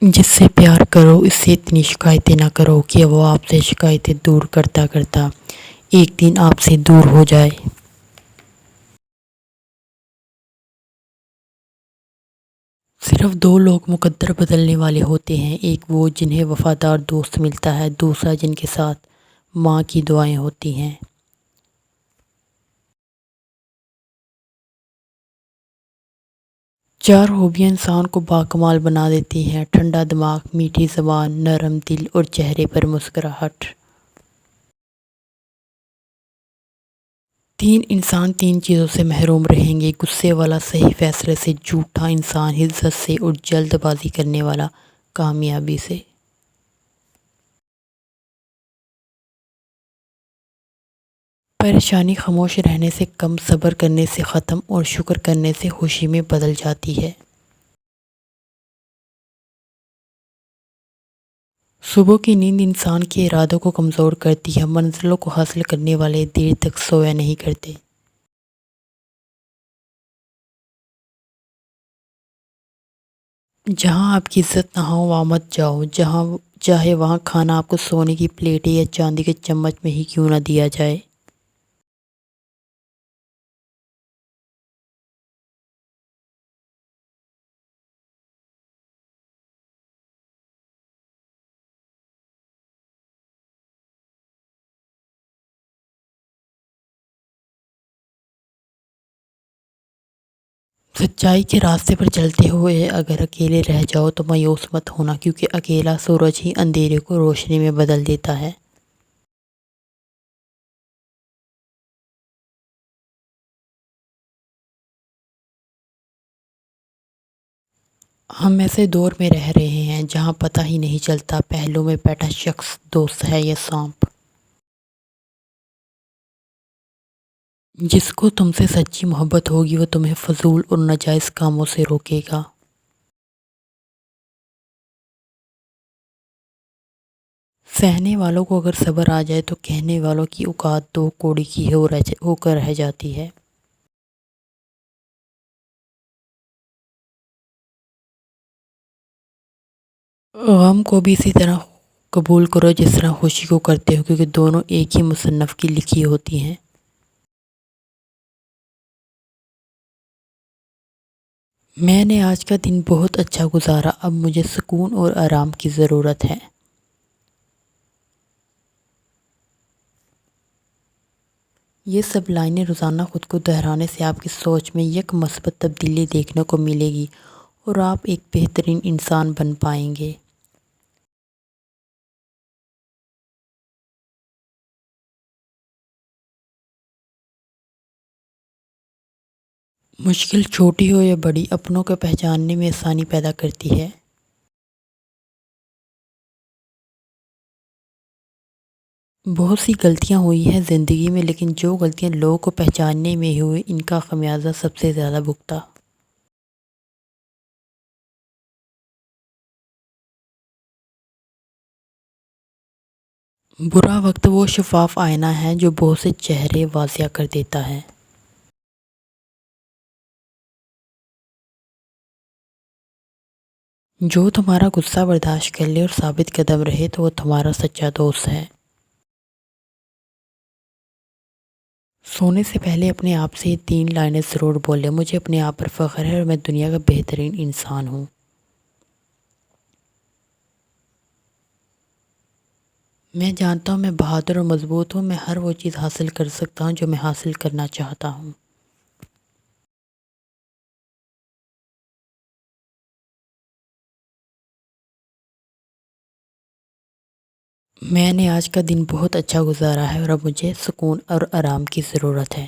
جس سے پیار کرو اس سے اتنی شکایتیں نہ کرو کہ وہ آپ سے شکایتیں دور کرتا کرتا ایک دن آپ سے دور ہو جائے۔ صرف دو لوگ مقدر بدلنے والے ہوتے ہیں، ایک وہ جنہیں وفادار دوست ملتا ہے، دوسرا جن کے ساتھ ماں کی دعائیں ہوتی ہیں۔ چار خوبیاں انسان کو باکمال بنا دیتی ہیں: ٹھنڈا دماغ، میٹھی زبان، نرم دل اور چہرے پر مسکراہٹ۔ انسان تین چیزوں سے محروم رہیں گے: غصے والا، صحیح فیصلے سے; جھوٹا انسان، عزت سے; اور جلد بازی کرنے والا، کامیابی سے۔ پریشانی خاموش رہنے سے کم، صبر کرنے سے ختم، اور شکر کرنے سے خوشی میں بدل جاتی ہے۔ صبح کی نیند انسان کے ارادوں کو کمزور کرتی ہے، منزلوں کو حاصل کرنے والے دیر تک سویا نہیں کرتے۔ جہاں آپ کی عزت نہ ہو وہاں مت جاؤ، جہاں چاہے وہاں کھانا آپ کو سونے کی پلیٹ یا چاندی کے چمچ میں ہی کیوں نہ دیا جائے۔ سچائی کے راستے پر چلتے ہوئے اگر اکیلے رہ جاؤ تو مایوس مت ہونا، کیونکہ اکیلا سورج ہی اندھیرے کو روشنی میں بدل دیتا ہے۔ ہم ایسے دور میں رہ رہے ہیں جہاں پتہ ہی نہیں چلتا پہلو میں بیٹھا شخص دوست ہے یا سانپ۔ جس کو تم سے سچی محبت ہوگی وہ تمہیں فضول اور ناجائز کاموں سے روکے گا۔ سہنے والوں کو اگر صبر آ جائے تو کہنے والوں کی اوقات دو کوڑی کی ہو کر رہ جاتی ہے۔ غم کو بھی اسی طرح قبول کرو جس طرح خوشی کو کرتے ہو، کیونکہ دونوں ایک ہی مصنف کی لکھی ہوتی ہیں۔ میں نے آج کا دن بہت اچھا گزارا، اب مجھے سکون اور آرام کی ضرورت ہے۔ یہ سب لائنیں روزانہ خود کو دہرانے سے آپ کی سوچ میں یک مثبت تبدیلی دیکھنے کو ملے گی اور آپ ایک بہترین انسان بن پائیں گے۔ مشکل چھوٹی ہو یا بڑی، اپنوں کو پہچاننے میں آسانی پیدا کرتی ہے۔ بہت سی غلطیاں ہوئی ہیں زندگی میں، لیکن جو غلطیاں لوگوں کو پہچاننے میں ہوئی ان کا خمیازہ سب سے زیادہ بھگتا۔ برا وقت وہ شفاف آئینہ ہے جو بہت سے چہرے واضح کر دیتا ہے۔ جو تمہارا غصہ برداشت کر لے اور ثابت قدم رہے تو وہ تمہارا سچا دوست ہے۔ سونے سے پہلے اپنے آپ سے یہ تین لائنیں ضرور بولیں: مجھے اپنے آپ پر فخر ہے اور میں دنیا کا بہترین انسان ہوں۔ میں جانتا ہوں میں بہادر اور مضبوط ہوں، میں ہر وہ چیز حاصل کر سکتا ہوں جو میں حاصل کرنا چاہتا ہوں۔ میں نے آج کا دن بہت اچھا گزارا ہے اور اب مجھے سکون اور آرام کی ضرورت ہے۔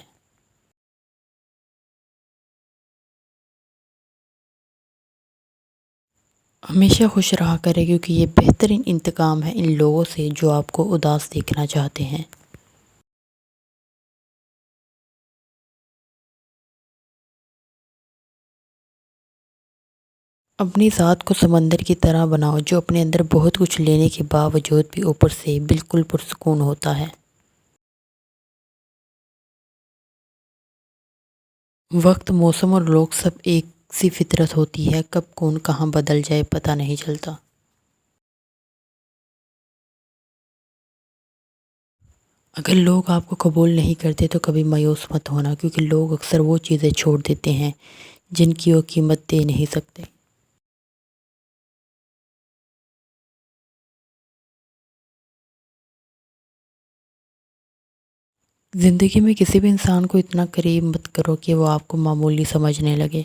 ہمیشہ خوش رہا کرے، کیونکہ یہ بہترین انتقام ہے ان لوگوں سے جو آپ کو اداس دیکھنا چاہتے ہیں۔ اپنی ذات کو سمندر کی طرح بناؤ جو اپنے اندر بہت کچھ لینے کے باوجود بھی اوپر سے بالکل پرسکون ہوتا ہے۔ وقت، موسم اور لوگ سب ایک سی فطرت ہوتی ہے، کب کون کہاں بدل جائے پتہ نہیں چلتا۔ اگر لوگ آپ کو قبول نہیں کرتے تو کبھی مایوس مت ہونا، کیونکہ لوگ اکثر وہ چیزیں چھوڑ دیتے ہیں جن کی وہ قیمت دے نہیں سکتے۔ زندگی میں کسی بھی انسان کو اتنا قریب مت کرو کہ وہ آپ کو معمولی سمجھنے لگے۔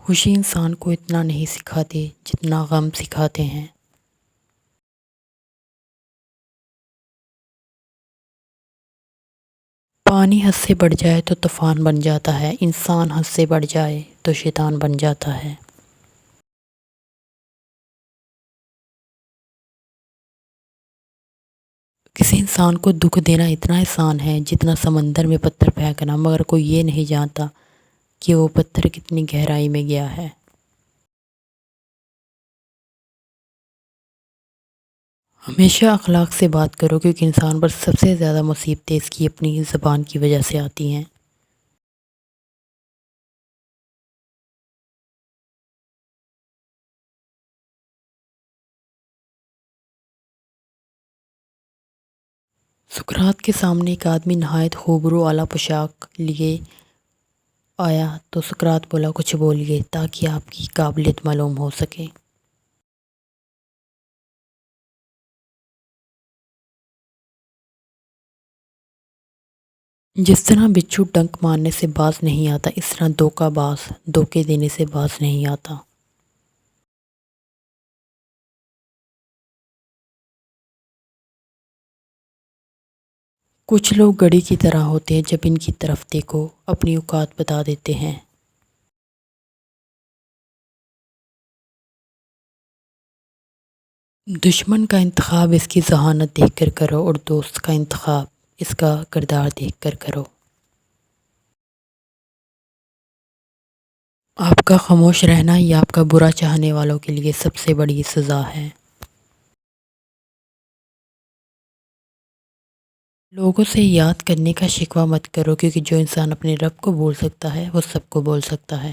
خوشی انسان کو اتنا نہیں سکھاتے جتنا غم سکھاتے ہیں۔ پانی حد سے بڑھ جائے تو طوفان بن جاتا ہے، انسان حد سے بڑھ جائے تو شیطان بن جاتا ہے۔ کسی انسان کو دکھ دینا اتنا آسان ہے جتنا سمندر میں پتھر پھینکنا، مگر کوئی یہ نہیں جانتا کہ وہ پتھر کتنی گہرائی میں گیا ہے۔ ہمیشہ اخلاق سے بات کرو، کیونکہ انسان پر سب سے زیادہ مصیبتیں اس کی اپنی زبان کی وجہ سے آتی ہیں۔ سقراط کے سامنے ایک آدمی نہایت خوبرو اعلیٰ پوشاک لیے آیا تو سقراط بولا، کچھ بولیے تاکہ آپ کی قابلیت معلوم ہو سکے۔ جس طرح بچھو ڈنک مارنے سے باز نہیں آتا، اس طرح دھوکہ باز دھوکے دینے سے باز نہیں آتا۔ کچھ لوگ گڑی کی طرح ہوتے ہیں، جب ان کی طرف دیکھو اپنی اوقات بتا دیتے ہیں۔ دشمن کا انتخاب اس کی ذہانت دیکھ کر کرو، اور دوست کا انتخاب اس کا کردار دیکھ کر کرو۔ آپ کا خاموش رہنا ہی آپ کا برا چاہنے والوں کے لیے سب سے بڑی سزا ہے۔ لوگوں سے یاد کرنے کا شکوہ مت کرو، کیونکہ جو انسان اپنے رب کو بول سکتا ہے وہ سب کو بول سکتا ہے۔